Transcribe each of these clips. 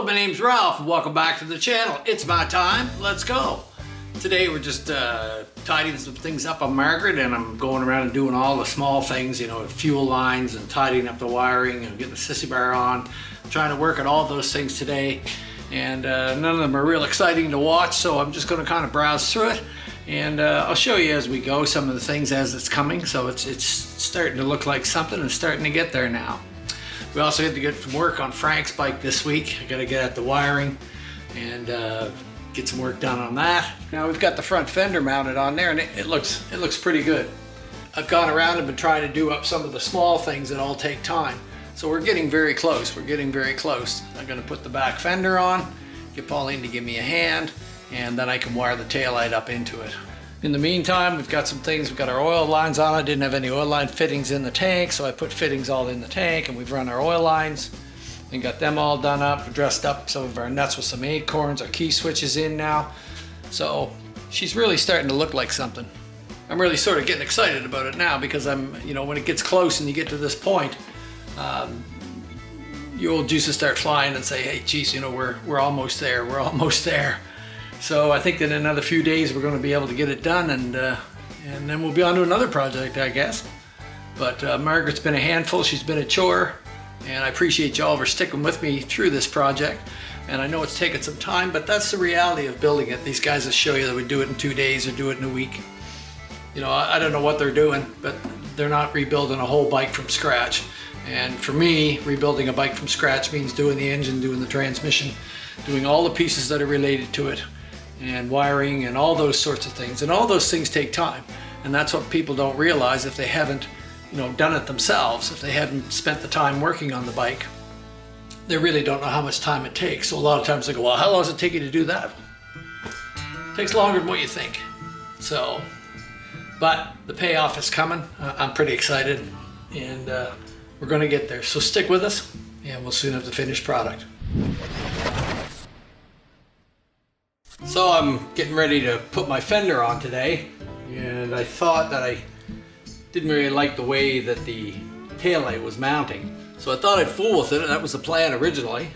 Hello, my name's Ralph and welcome back to the channel. It's my time, let's go. Today we're just tidying some things up on Margaret, and I'm going around and doing all the small things, you know, fuel lines and tidying up the wiring and getting the sissy bar on. I'm trying to work at all those things today, and none of them are real exciting to watch, so I'm just going to kind of browse through it, and I'll show you as we go some of the things as it's coming. So it's starting to look like something and starting to get there now. We also had to get some work on Frank's bike this week. I got to get at the wiring and get some work done on that. Now we've got the front fender mounted on there, and it looks pretty good. I've gone around and been trying to do up some of the small things that all take time. So we're getting very close. We're getting very close. I'm going to put the back fender on, get Pauline to give me a hand, and then I can wire the taillight up into it. In the meantime, we've got some things. We've got our oil lines on. I didn't have any oil line fittings in the tank, so I put fittings all in the tank, and we've run our oil lines and got them all done up, dressed up some of our nuts with some acorns. Our key switch is in now. So she's really starting to look like something. I'm really sort of getting excited about it now because when it gets close and you get to this point, your old juices start flying and say, hey, geez, we're almost there. We're almost there. So I think that in another few days we're going to be able to get it done, and then we'll be on to another project, I guess. But Margaret's been a handful. She's been a chore, and I appreciate y'all for sticking with me through this project. And I know it's taken some time, but that's the reality of building it. These guys will show you that we do it in 2 days or do it in a week. I don't know what they're doing, but they're not rebuilding a whole bike from scratch. And for me, rebuilding a bike from scratch means doing the engine, doing the transmission, doing all the pieces that are related to it, and wiring and all those sorts of things. And all those things take time. And that's what people don't realize if they haven't, done it themselves, if they haven't spent the time working on the bike. They really don't know how much time it takes. So a lot of times they go, well, how long does it take you to do that? It takes longer than what you think. So, but the payoff is coming. I'm pretty excited, and we're gonna get there. So stick with us, and we'll soon have the finished product. So I'm getting ready to put my fender on today, and I thought that I didn't really like the way that the taillight was mounting. So I thought I'd fool with it, and that was the plan originally.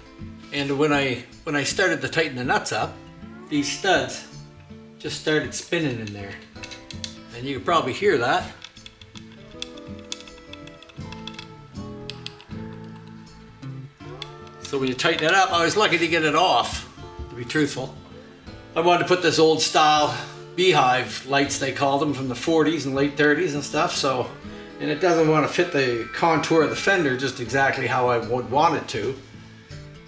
And when I started to tighten the nuts up, these studs just started spinning in there. And you can probably hear that. So when you tighten it up, I was lucky to get it off, to be truthful. I wanted to put this old style beehive lights, they called them, from the 40s and late 30s and stuff. So, and it doesn't want to fit the contour of the fender just exactly how I would want it to.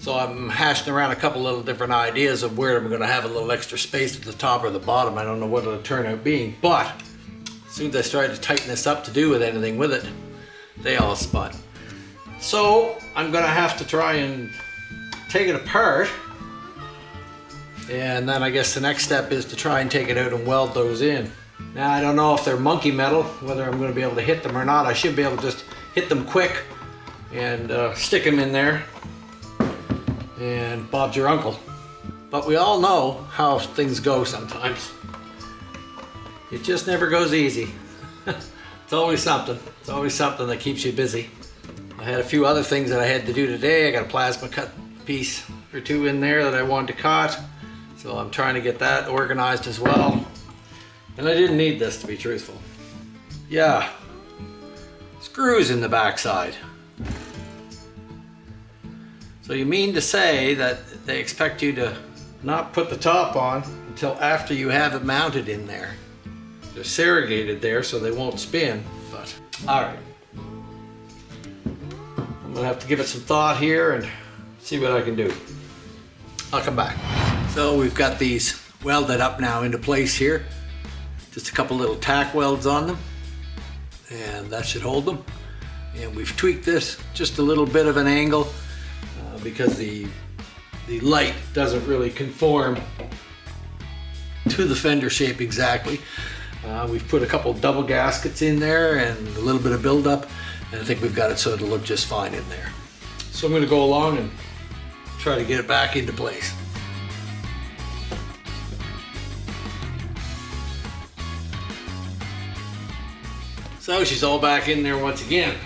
So I'm hashing around a couple little different ideas of where I'm going to have a little extra space at the top or the bottom. I don't know what it'll turn out being, but as soon as I started to tighten this up to do with anything with it, they all spun. So I'm going to have to try and take it apart. And then I guess the next step is to try and take it out and weld those in. Now I don't know if they're monkey metal, whether I'm going to be able to hit them or not. I should be able to just hit them quick and stick them in there, and Bob's your uncle. But we all know how things go sometimes. It just never goes easy. It's always something. It's always something that keeps you busy. I had a few other things that I had to do today. I got a plasma cut piece or two in there that I wanted to cut. So I'm trying to get that organized as well. And I didn't need this, to be truthful. Yeah, screws in the backside. So you mean to say that they expect you to not put the top on until after you have it mounted in there. They're surrogated there so they won't spin, but all right. I'm gonna have to give it some thought here and see what I can do. I'll come back. So we've got these welded up now into place here. Just a couple little tack welds on them, and that should hold them. And we've tweaked this just a little bit of an angle because the light doesn't really conform to the fender shape exactly. We've put a couple double gaskets in there and a little bit of buildup, and I think we've got it so it'll look just fine in there. So I'm going to go along and try to get it back into place. So she's all back in there once again.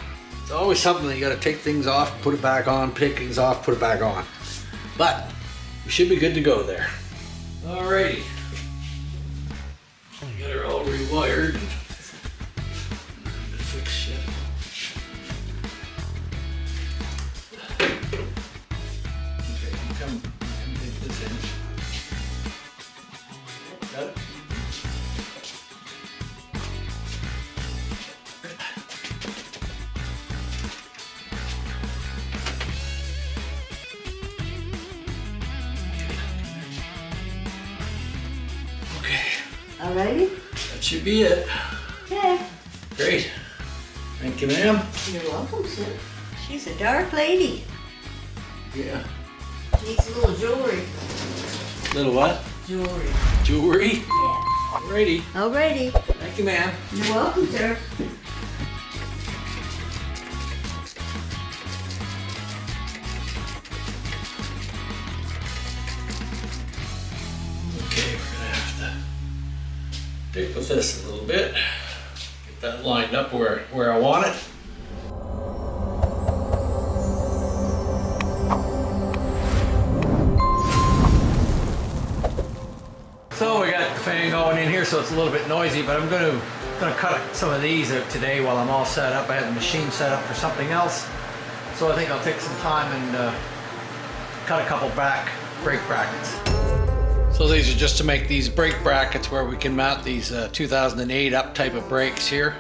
It's always something that you got to take things off, put it back on, pick things off, put it back on. But we should be good to go there. Alrighty. Get her all rewired. Fix shit. Okay, come take this in. Got it? Alrighty? That should be it. Okay. Great. Thank you, ma'am. You're welcome, sir. She's a dark lady. Yeah. Needs a little jewelry. Little what? Jewelry. Jewelry? Yeah. Alrighty. Alrighty. Thank you, ma'am. You're welcome, sir. Okay, we're gonna have to stick with this a little bit. Get that lined up where I want it. So we got the fan going in here, so it's a little bit noisy, but I'm gonna cut some of these out today while I'm all set up. I had the machine set up for something else, so I think I'll take some time and cut a couple brake brackets. So these are just to make these brake brackets where we can mount these 2008 up type of brakes here.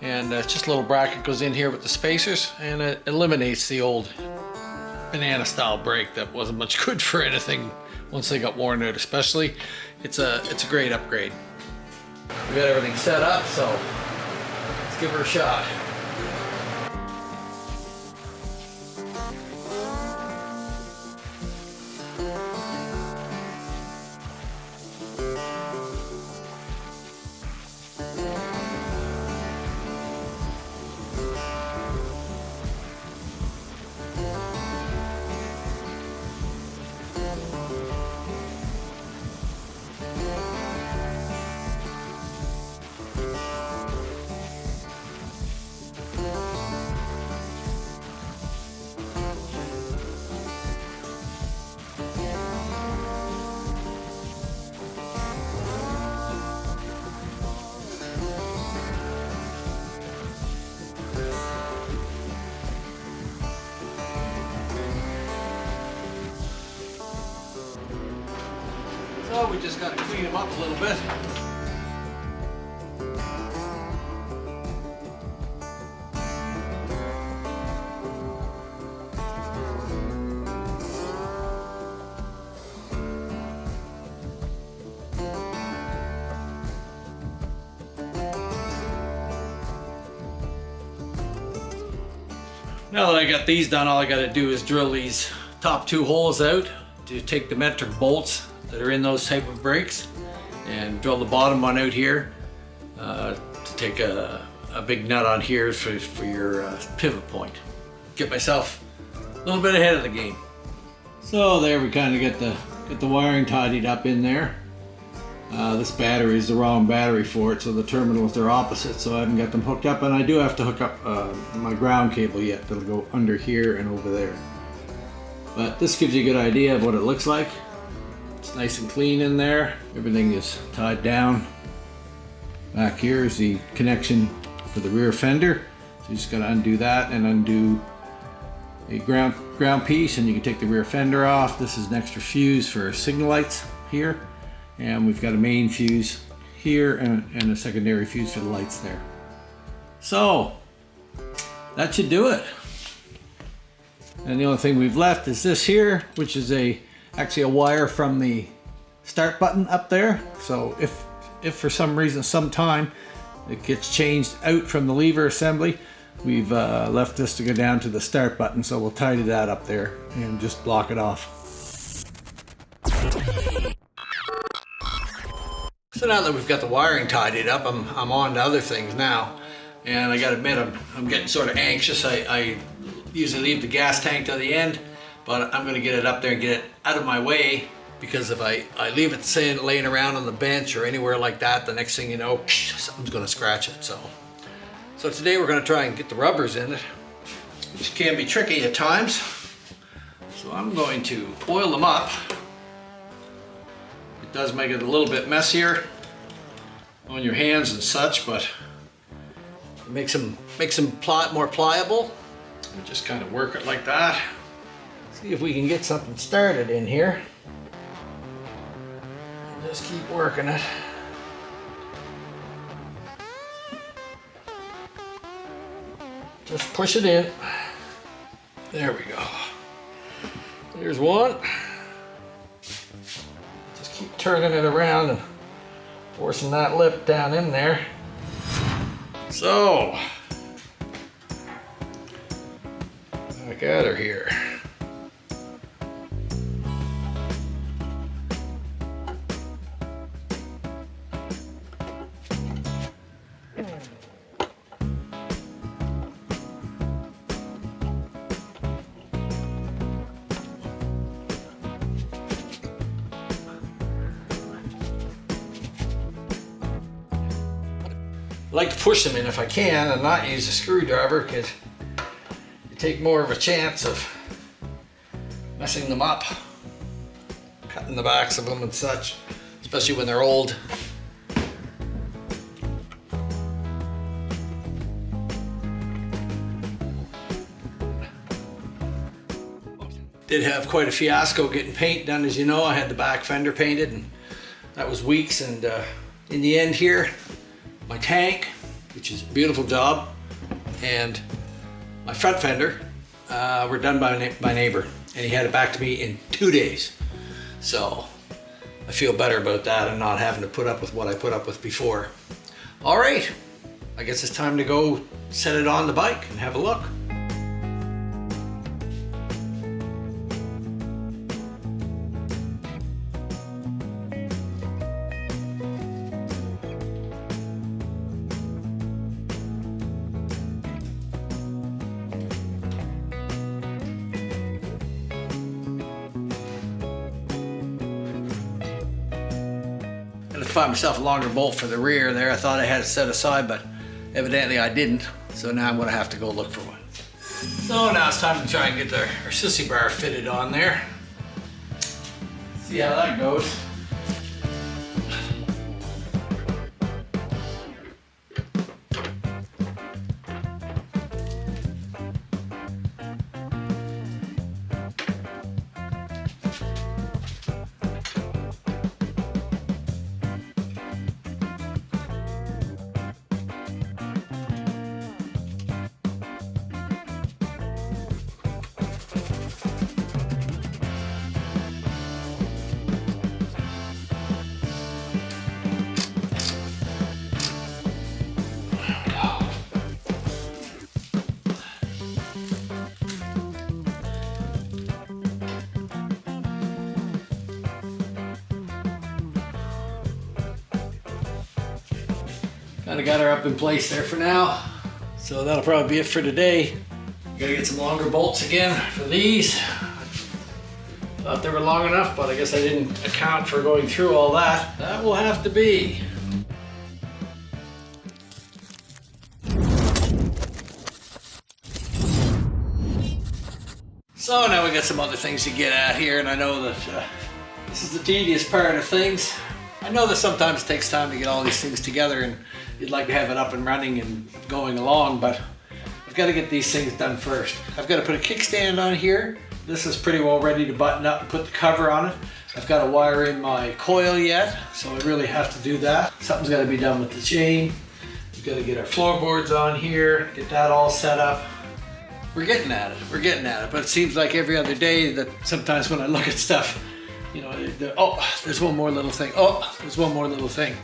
And it's just a little bracket goes in here with the spacers, and it eliminates the old banana style brake that wasn't much good for anything once they got worn out. Especially, it's a great upgrade. We got everything set up, so let's give her a shot. So we just got to clean them up a little bit. Now that I got these done, all I got to do is drill these top two holes out to take the metric bolts that are in those type of brakes, and drill the bottom one out here to take a big nut on here for your pivot point. Get myself a little bit ahead of the game. So there we kind of get the wiring tidied up in there. This battery is the wrong battery for it, so the terminals are opposite, so I haven't got them hooked up, and I do have to hook up my ground cable yet. That'll go under here and over there. But this gives you a good idea of what it looks like. It's nice and clean in there. Everything is tied down. Back here is the connection for the rear fender. So you just gotta undo that and undo a ground piece, and you can take the rear fender off. This is an extra fuse for signal lights here. And we've got a main fuse here and a secondary fuse for the lights there. So that should do it. And the only thing we've left is this here, which is actually a wire from the start button up there. So if for some reason, sometime it gets changed out from the lever assembly, we've left this to go down to the start button. So we'll tidy that up there and just block it off. So now that we've got the wiring tidied up, I'm on to other things now. And I gotta admit, I'm getting sort of anxious. I usually leave the gas tank to the end, but I'm gonna get it up there and get it out of my way, because if I leave it laying around on the bench or anywhere like that, the next thing you know, something's gonna scratch it. So today we're gonna try and get the rubbers in it, which can be tricky at times. So I'm going to oil them up. It does make it a little bit messier on your hands and such, but it makes them more pliable. We just kind of work it like that. See if we can get something started in here. Just keep working it. Just push it in. There we go. There's one. Just keep turning it around and forcing that lip down in there. So, I got her here. I like to push them in if I can and not use a screwdriver because you take more of a chance of messing them up, cutting the backs of them and such, especially when they're old. Did have quite a fiasco getting paint done, as you know. I had the back fender painted and that was weeks, and in the end here, my tank, which is a beautiful job, and my front fender were done by my neighbor, and he had it back to me in 2 days. So I feel better about that and not having to put up with what I put up with before. All right, I guess it's time to go set it on the bike and have a look. Find myself a longer bolt for the rear there. I thought I had it set aside, but evidently I didn't. So now I'm gonna have to go look for one. So now it's time to try and get our sissy bar fitted on there. See how that goes. Kind of got her up in place there for now. So that'll probably be it for today. Gotta get some longer bolts again for these. Thought they were long enough, but I guess I didn't account for going through all that. That will have to be. So now we got some other things to get at here, and I know that this is the tedious part of things. I know that sometimes it takes time to get all these things together, and you'd like to have it up and running and going along, but I've got to get these things done first. I've got to put a kickstand on here. This is pretty well ready to button up and put the cover on it. I've got to wire in my coil yet, so I really have to do that. Something's got to be done with the chain. We've got to get our floorboards on here, get that all set up. We're getting at it, but it seems like every other day that sometimes when I look at stuff, you know, oh, there's one more little thing. Oh, there's one more little thing.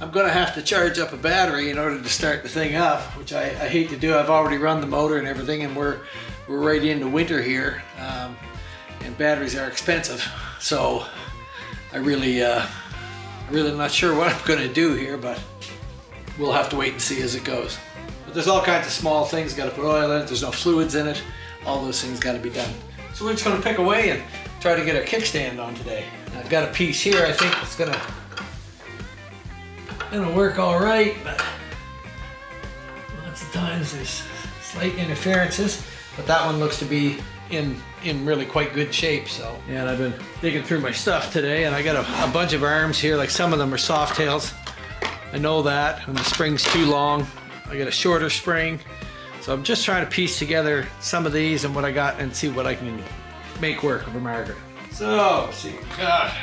I'm gonna have to charge up a battery in order to start the thing up, which I hate to do. I've already run the motor and everything, and we're right into winter here, and batteries are expensive. So I'm really not sure what I'm gonna do here, but we'll have to wait and see as it goes. But there's all kinds of small things. Got to put oil in it. There's no fluids in it. All those things got to be done. So we're just gonna pick away and try to get our kickstand on today. I've got a piece here. I think it's gonna work all right, but lots of times there's slight interferences. But that one looks to be in really quite good shape. So, and I've been digging through my stuff today, and I got a bunch of arms here. Like some of them are soft tails. I know that, and the spring's too long. I got a shorter spring. So I'm just trying to piece together some of these and what I got and see what I can make work of a Margaret. So, let's see what we got.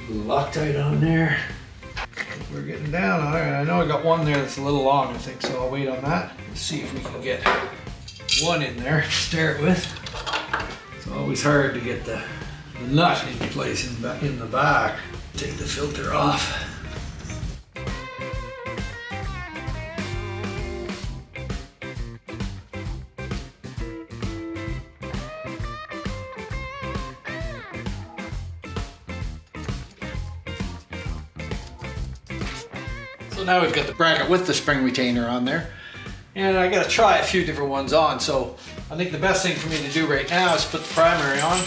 Loctite on there. We're getting down on it. I know I got one there that's a little long, I think, so I'll wait on that. Let's see if we can get one in there to start with. It's always hard to get the nut in place in the back. Take the filter off. So now we've got the bracket with the spring retainer on there, and I gotta try a few different ones on. So I think the best thing for me to do right now is put the primary on,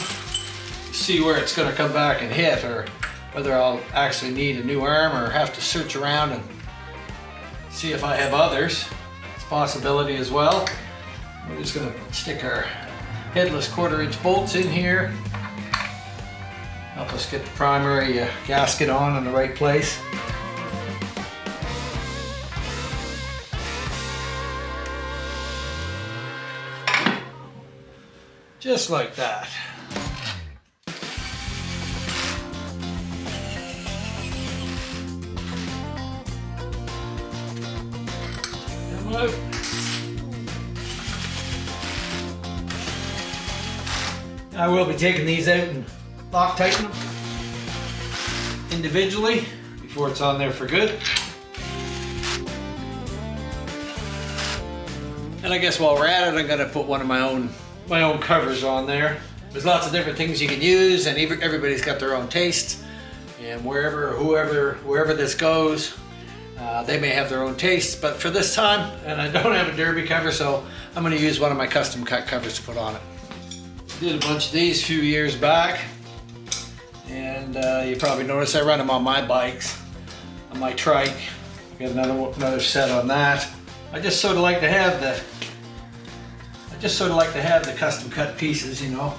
see where it's gonna come back and hit, or whether I'll actually need a new arm or have to search around and see if I have others. It's a possibility as well. We're just gonna stick our headless 1/4" bolts in here. Help us get the primary gasket on in the right place. Just like that. I will be taking these out and Loctiting them individually before it's on there for good. And I guess while we're at it, I'm gonna put one of my own covers on there. There's lots of different things you can use, and everybody's got their own taste. And wherever this goes, they may have their own tastes. But for this time, and I don't have a derby cover, so I'm going to use one of my custom cut covers to put on it. Did a bunch of these a few years back, and you probably noticed I run them on my bikes, on my trike. Got another set on that. I just sort of like to have the custom cut pieces, you know,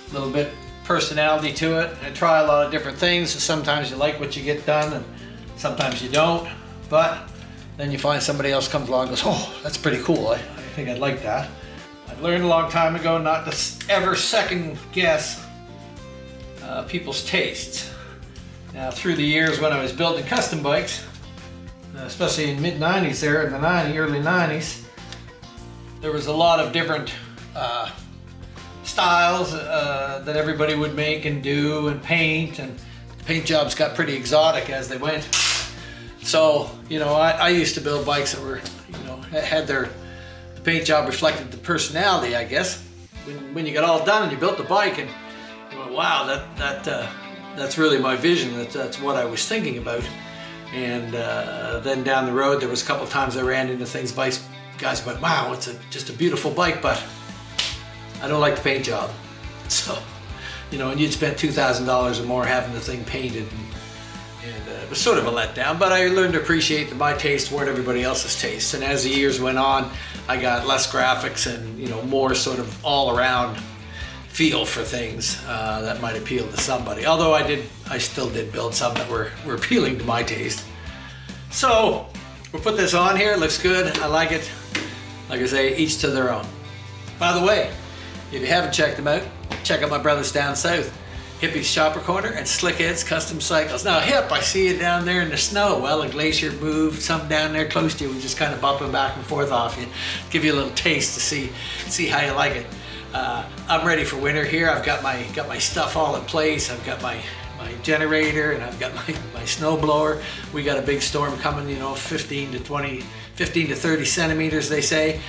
a little bit personality to it. I try a lot of different things. Sometimes you like what you get done, and sometimes you don't. But then you find somebody else comes along and goes, "Oh, that's pretty cool. I think I'd like that." I learned a long time ago not to ever second guess people's tastes. Now, through the years when I was building custom bikes, especially in mid-90s there, in the early 90s, there was a lot of different styles that everybody would make and do and paint, and paint jobs got pretty exotic as they went. So, you know, I used to build bikes that were, you know, had the paint job reflected the personality, I guess. When you got all done and you built the bike and you went, wow, that's really my vision, that's what I was thinking about. And then down the road, there was a couple of times I ran into things, guys went, wow, it's just a beautiful bike, but I don't like the paint job. So, you know, and you'd spent $2,000 or more having the thing painted, and it was sort of a letdown, but I learned to appreciate that my taste weren't everybody else's tastes. And as the years went on, I got less graphics and, you know, more sort of all around feel for things that might appeal to somebody. Although I still did build some that were appealing to my taste. So we'll put this on here. It looks good. I like it. Like I say, each to their own. By the way, if you haven't checked them out, check out my brothers down south, Hippie's Shopper Corner and Slickhead's Custom Cycles. Now, Hip, I see you down there in the snow. Well, a glacier moved some down there close to you. We just kind of bumping back and forth off you. Give you a little taste to see how you like it. I'm ready for winter here. I've got my stuff all in place. I've got my generator, and I've got my snow blower. We got a big storm coming, you know, 15 to 30 centimeters, they say.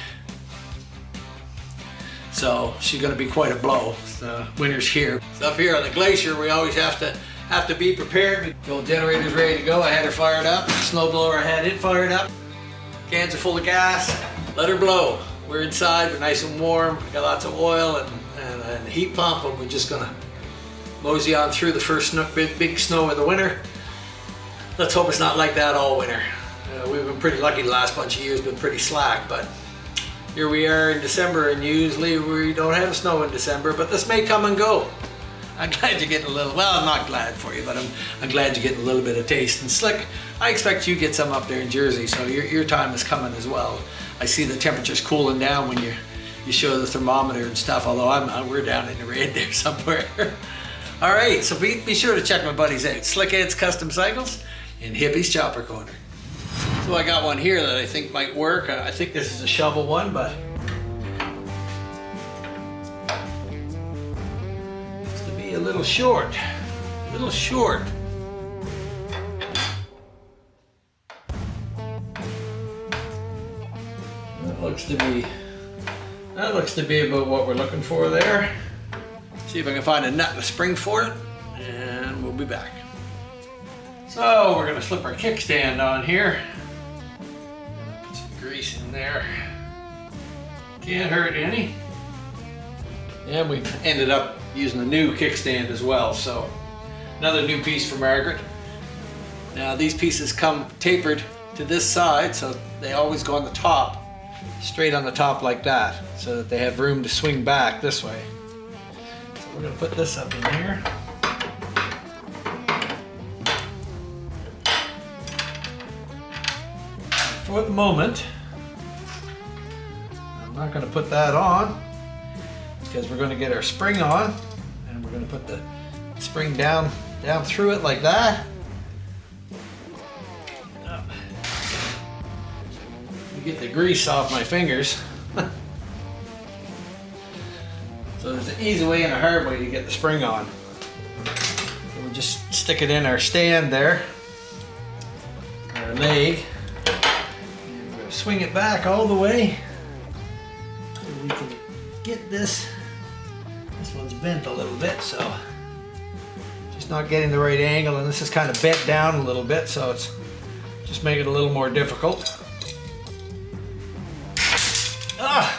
So she's going to be quite a blow. The winter's here. So up here on the glacier, we always have to be prepared. The old generator's ready to go. I had her fired up. Snow blower, I had it fired up. Cans are full of gas. Let her blow. We're inside. We're nice and warm. We got lots of oil and a heat pump, and we're just going to mosey on through the first big snow of the winter. Let's hope it's not like that all winter. We've been pretty lucky the last bunch of years, been pretty slack, but here we are in December, and usually we don't have snow in December, but this may come and go. I'm glad you're getting a little, well, I'm not glad for you, but I'm glad you're getting a little bit of taste. And Slick, I expect you get some up there in Jersey, so your time is coming as well. I see the temperature's cooling down when you show the thermometer and stuff, although we're down in the red there somewhere. All right, so be sure to check my buddies out, Slick Ed's Custom Cycles and Hippie's Chopper Corner. So I got one here that I think might work. I think this is a shovel one, but looks to be a little short. A little short. That looks to be about what we're looking for there. See if I can find a nut and a spring for it, and we'll be back. So we're gonna slip our kickstand on here. Put some grease in there. Can't hurt any. And we ended up using a new kickstand as well, so another new piece for Margaret. Now these pieces come tapered to this side, so they always go on the top, straight on the top like that, so that they have room to swing back this way. So we're gonna put this up in here. For the moment, I'm not going to put that on because we're going to get our spring on, and we're going to put the spring down through it like that. Let me get the grease off my fingers. So there's an easy way and a hard way to get the spring on. So we'll just stick it in our stand there, our leg. Swing it back all the way so we can get this. This one's bent a little bit, so just not getting the right angle, and this is kind of bent down a little bit, so it's just making it a little more difficult. Ah!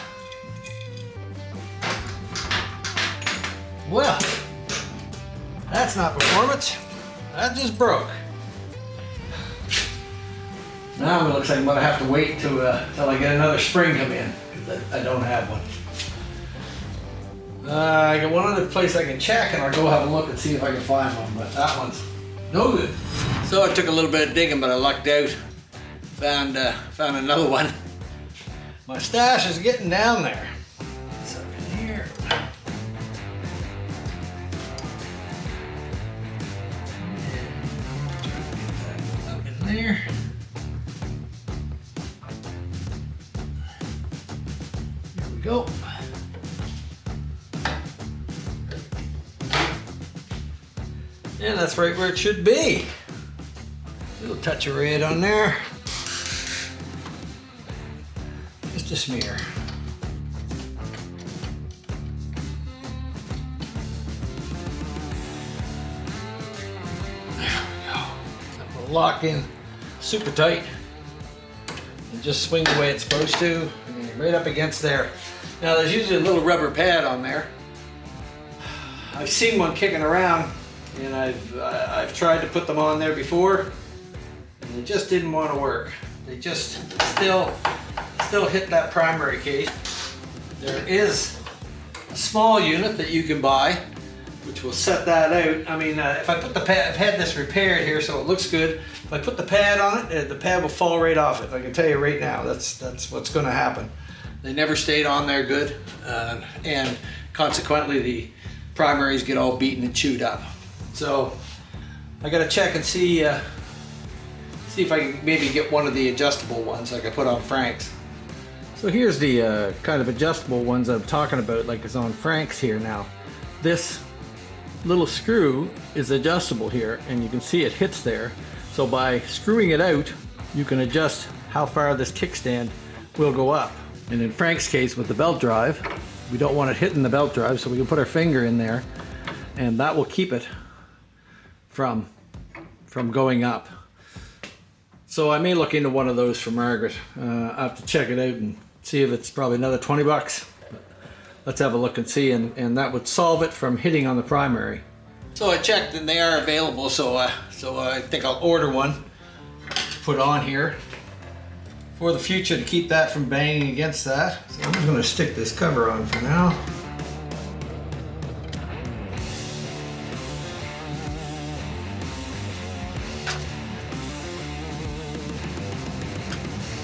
Well, that's not performance. That just broke. Now it looks like I'm going to have to wait till I get another spring come in, because I don't have one. I got one other place I can check, and I'll go have a look and see if I can find one, but that one's no good. So I took a little bit of digging, but I lucked out. Found another one. My stash is getting down there. It's up in here. Up in there. Go. And that's right where it should be. A little touch of red on there. Just a smear. There we go. That will lock in super tight and just swing the way it's supposed to. Right up against there. Now there's usually a little rubber pad on there. I've seen one kicking around, and I've tried to put them on there before, and they just didn't want to work. They just still hit that primary case. There is a small unit that you can buy, which will set that out. I mean, if I put the pad, I've had this repaired here, so it looks good. If I put the pad on it, the pad will fall right off it. I can tell you right now, that's what's going to happen. They never stayed on there good, and consequently the primaries get all beaten and chewed up. So I got to check and see if I can maybe get one of the adjustable ones like I put on Frank's. So here's the kind of adjustable ones I'm talking about, like it's on Frank's here now. This little screw is adjustable here, and you can see it hits there. So by screwing it out, you can adjust how far this kickstand will go up. And in Frank's case with the belt drive, we don't want it hitting the belt drive, so we can put our finger in there, and that will keep it from going up. So I may look into one of those for Margaret. I have to check it out and see if it's probably another 20 bucks. But let's have a look and see, and that would solve it from hitting on the primary. So I checked and they are available, so I think I'll order one to put on here for the future to keep that from banging against that. So I'm just going to stick this cover on for now.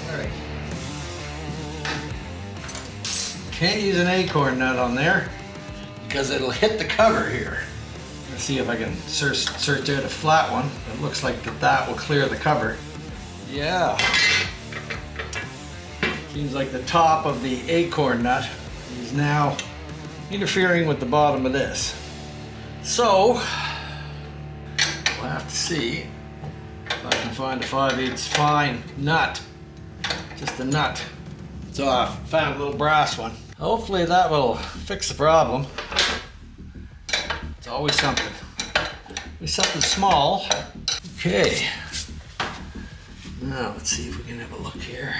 Alright. Can't use an acorn nut on there because it'll hit the cover here. Let's see if I can search out a flat one. It looks like that will clear the cover. Yeah. Seems like the top of the acorn nut is now interfering with the bottom of this. So, we'll have to see if I can find a 5/8 fine nut. Just a nut. So I found a little brass one. Hopefully that will fix the problem. It's always something. It's something small. Okay. Now let's see if we can have a look here.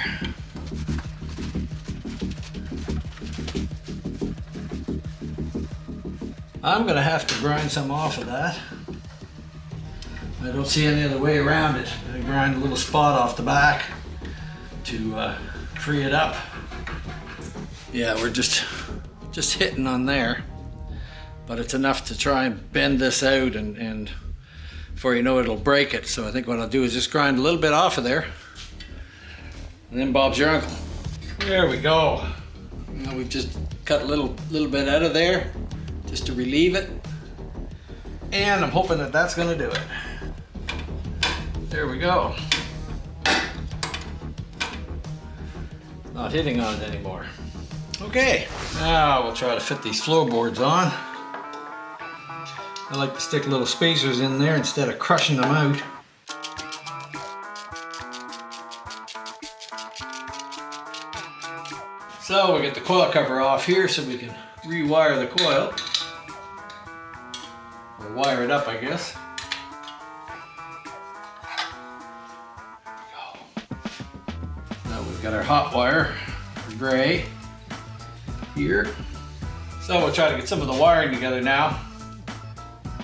I'm gonna have to grind some off of that. I don't see any other way around it. I'm gonna grind a little spot off the back to free it up. Yeah, we're just hitting on there, but it's enough to try and bend this out, and before you know it, it'll break it. So I think what I'll do is just grind a little bit off of there, and then Bob's your uncle. There we go. Now we've just cut a little bit out of there just to relieve it, and I'm hoping that that's going to do it. There we go. Not hitting on it anymore. Okay, now we'll try to fit these floorboards on. I like to stick little spacers in there instead of crushing them out. So we get the coil cover off here so we can rewire the coil. Or wire it up, I guess. Now we've got our hot wire, our gray, here. So we'll try to get some of the wiring together now.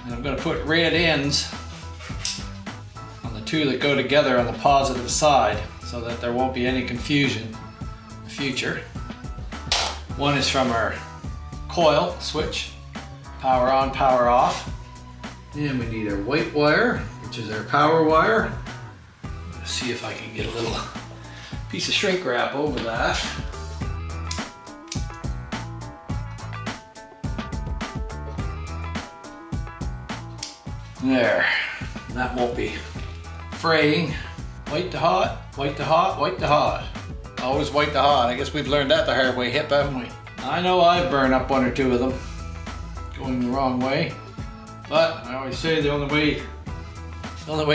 And I'm going to put red ends on the two that go together on the positive side so that there won't be any confusion in the future. One is from our coil switch, power on, power off. And we need our white wire, which is our power wire. Let's see if I can get a little piece of shrink wrap over that. There, that won't be fraying. White to hot, white to hot, white to hot. Always white to hot. I guess we've learned that the hard way, hip, haven't we? I know I've burned up one or two of them going the wrong way, but I always say the only way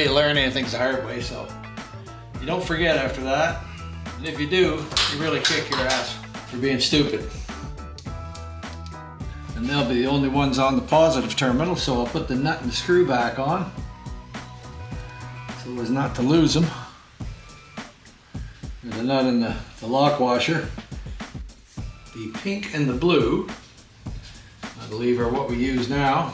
you learn anything's the hard way, so you don't forget after that. And if you do, you really kick your ass for being stupid. And they'll be the only ones on the positive terminal, so I'll put the nut and the screw back on so as not to lose them. There's the nut and the lock washer. The pink and the blue, I believe, are what we use now.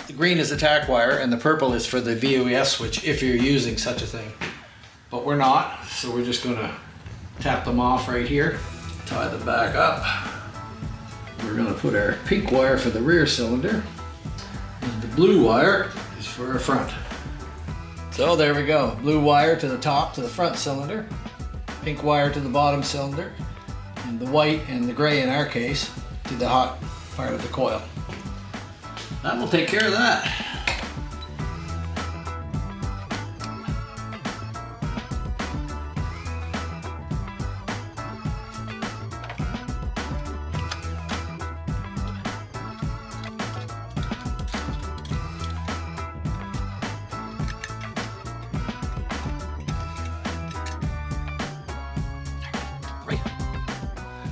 The green is the tack wire and the purple is for the VOTOER switch if you're using such a thing. But we're not, so we're just gonna tap them off right here, tie them back up. We're gonna put our pink wire for the rear cylinder, and the blue wire is for our front. So there we go, blue wire to the top, to the front cylinder, pink wire to the bottom cylinder, and the white and the gray in our case to the hot part of the coil. That will take care of that.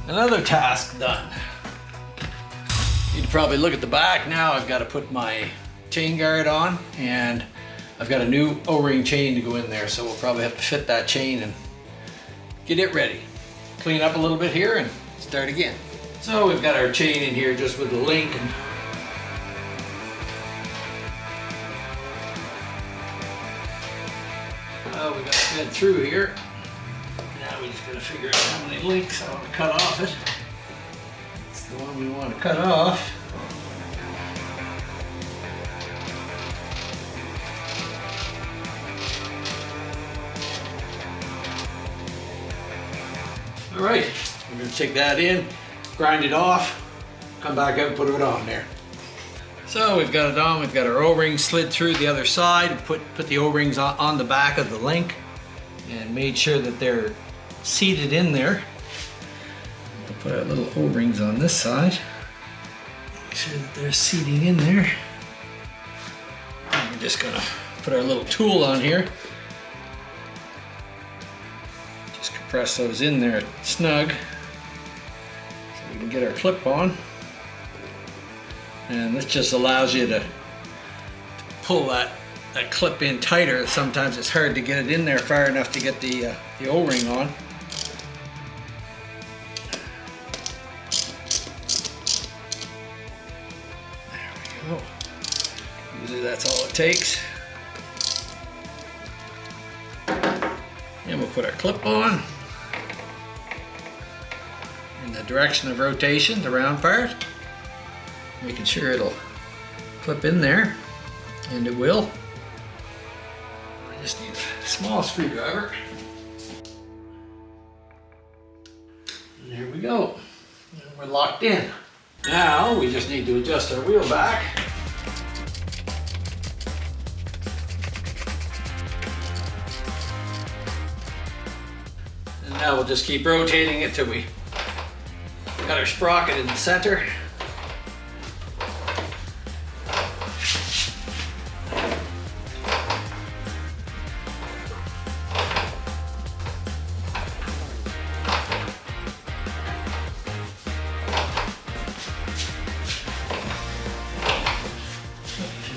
Another task done. You'd probably look at the back now. I've got to put my chain guard on, and I've got a new O-ring chain to go in there, so we'll probably have to fit that chain and get it ready. Clean up a little bit here and start again. So we've got our chain in here just with the link, and we got to fit through here. Now we just gotta figure out how many links I want to cut off it. It's the one we want to cut off. All right, we're gonna take that in, grind it off, come back out and put it on there. So we've got it on, we've got our O-ring slid through the other side, put the O-rings on the back of the link and made sure that they're seated in there. We'll put our little O-rings on this side, make sure that they're seating in there. And we're just gonna put our little tool on here. Just compress those in there snug so we can get our clip on. And this just allows you to pull that clip in tighter. Sometimes it's hard to get it in there far enough to get the O-ring on. There we go. Usually that's all it takes. And we'll put our clip on in the direction of rotation, the round part. Making sure it'll clip in there, and it will. I just need a small screwdriver. And there we go. And we're locked in. Now we just need to adjust our wheel back. And now we'll just keep rotating it till we got our sprocket in the center.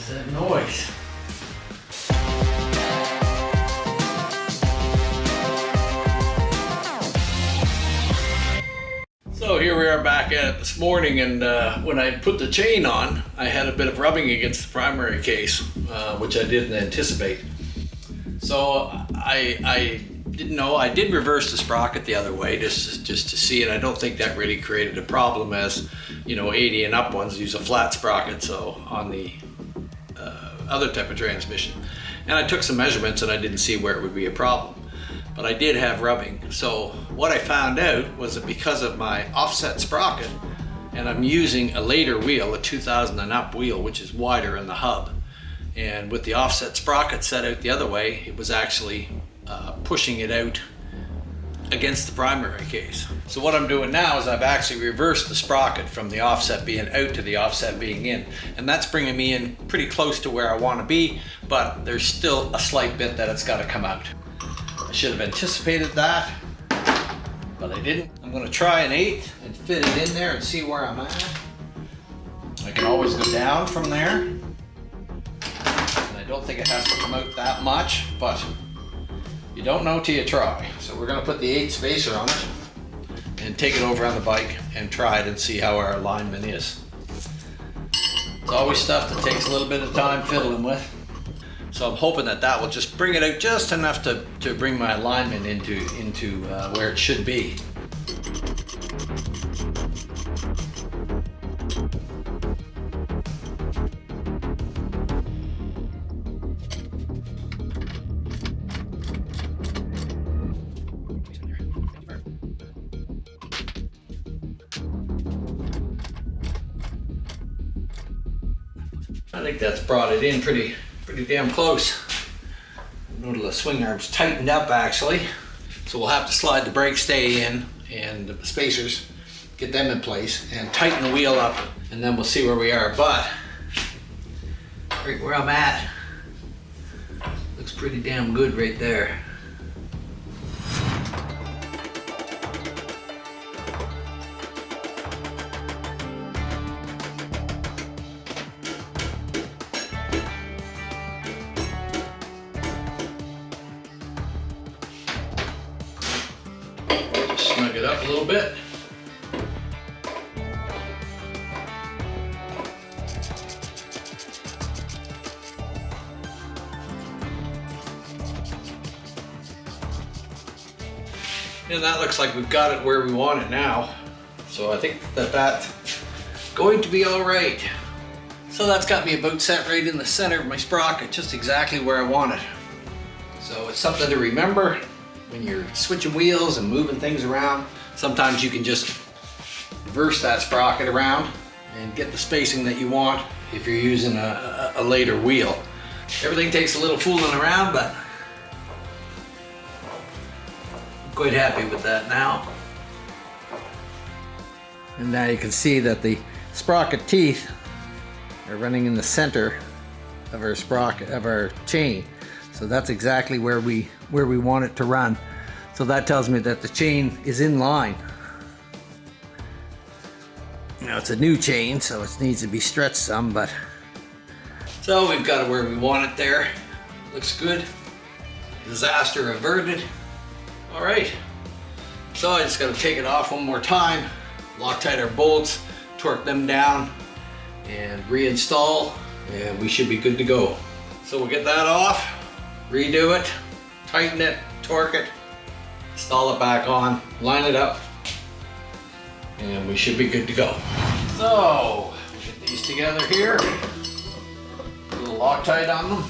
That noise. So here we are back at it this morning, and when I put the chain on, I had a bit of rubbing against the primary case, which I didn't anticipate. So I didn't know. I did reverse the sprocket the other way just to see it. I don't think that really created a problem, as you know, 80 and up ones use a flat sprocket. So on the other type of transmission, and I took some measurements and I didn't see where it would be a problem, but I did have rubbing. So what I found out was that because of my offset sprocket, and I'm using a later wheel, a 2000 and up wheel, which is wider in the hub, and with the offset sprocket set out the other way, it was actually pushing it out against the primary case. So what I'm doing now is I've actually reversed the sprocket from the offset being out to the offset being in, and that's bringing me in pretty close to where I want to be, but there's still a slight bit that it's got to come out. I should have anticipated that, but I didn't. I'm going to try an 1/8 and fit it in there and see where I'm at. I can always go down from there, and I don't think it has to come out that much, but you don't know till you try. So we're going to put the 8 spacer on it and take it over on the bike and try it and see how our alignment is. It's always stuff that takes a little bit of time fiddling with. So I'm hoping that that will just bring it out just enough to bring my alignment into where it should be. I think that's brought it in pretty damn close. Notice the swing arm's tightened up actually, so we'll have to slide the brake stay in and the spacers, get them in place, and tighten the wheel up, and then we'll see where we are. But right where I'm at looks pretty damn good right there. Snug it up a little bit. And that looks like we've got it where we want it now. So I think that that's going to be all right. So that's got me about set right in the center of my sprocket, just exactly where I want it. So it's something to remember when you're switching wheels and moving things around. Sometimes you can just reverse that sprocket around and get the spacing that you want if you're using a later wheel. Everything takes a little fooling around, but I'm quite happy with that now. And now you can see that the sprocket teeth are running in the center of our sprocket, of our chain. So that's exactly where we want it to run. So that tells me that the chain is in line. Now it's a new chain, so it needs to be stretched some, but so we've got it where we want it there. Looks good. Disaster averted. All right. So I just got to take it off one more time, Loctite our bolts, torque them down, and reinstall, and we should be good to go. So we'll get that off, redo it, tighten it, torque it, install it back on, line it up, and we should be good to go. So, get these together here. A little Loctite on them.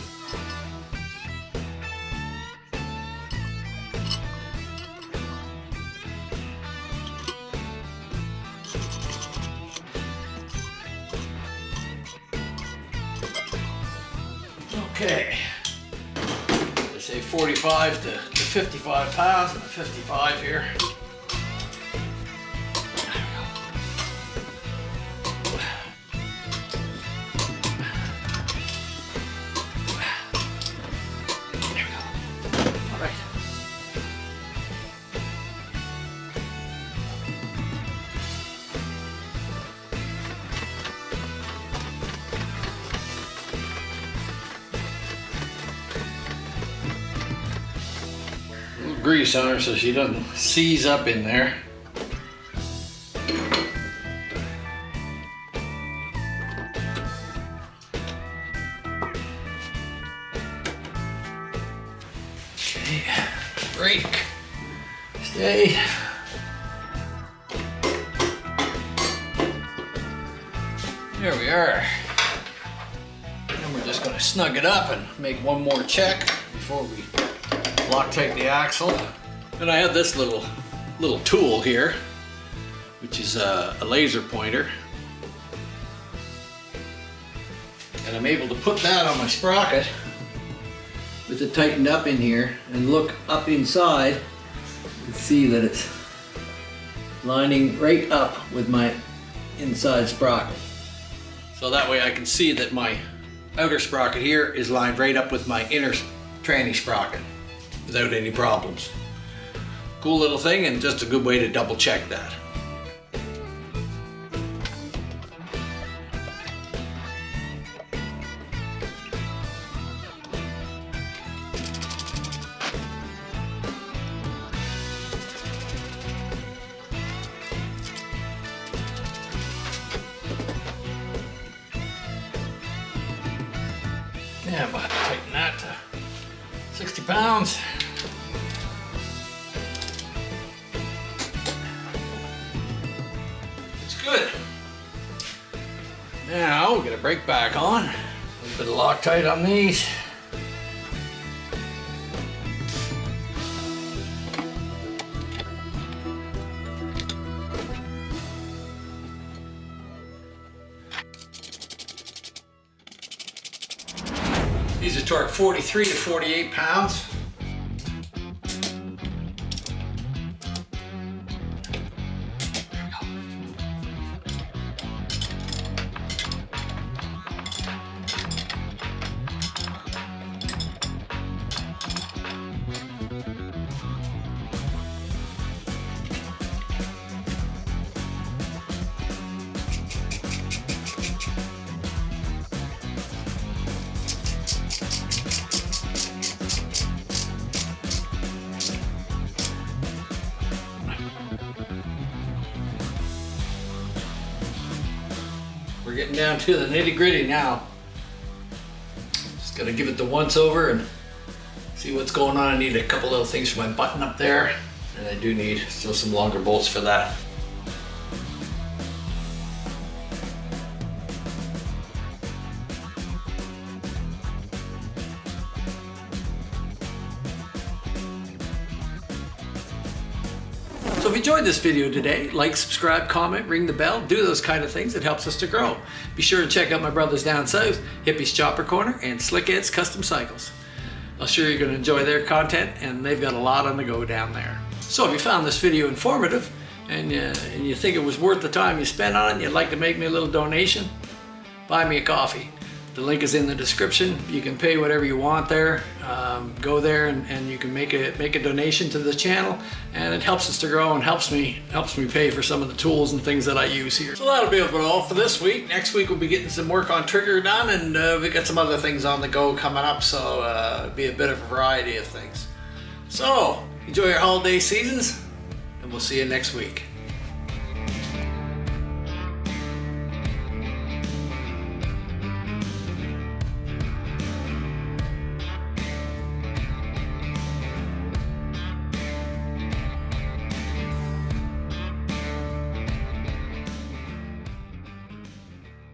Okay. They say 45 to 55 pounds, and 55 here. Grease on her so she doesn't seize up in there. Okay, brake, stay. There we are. And we're just going to snug it up and make one more check before we Loctite the axle. And I have this little tool here, which is a laser pointer. And I'm able to put that on my sprocket with it tightened up in here and look up inside and see that it's lining right up with my inside sprocket. So that way I can see that my outer sprocket here is lined right up with my inner tranny sprocket without any problems. Cool little thing, and just a good way to double check that. Yeah, but tighten that to 60 pounds. It's good. Now we'll get a brake back on. A little bit of Loctite on these. These are torqued 43 to 48 pounds. We're getting down to the nitty-gritty now. Just gotta give it the once over and see what's going on. I need a couple little things for my button up there. And I do need still some longer bolts for that. So if you enjoyed this video today, like, subscribe, comment, ring the bell, do those kind of things. It helps us to grow. Be sure to check out my brothers down south, Hippie's Chopper Corner and Slick Ed's Custom Cycles. I'm sure you're going to enjoy their content, and they've got a lot on the go down there. So if you found this video informative and you think it was worth the time you spent on it and you'd like to make me a little donation, buy me a coffee. The link is in the description. You can pay whatever you want there. Go there and you can make a donation to the channel, and it helps us to grow and helps me pay for some of the tools and things that I use here. So that'll be about all for this week. Next week we'll be getting some work on trigger done, and we got some other things on the go coming up, so it'll be a bit of a variety of things. So enjoy your holiday seasons, and we'll see you next week.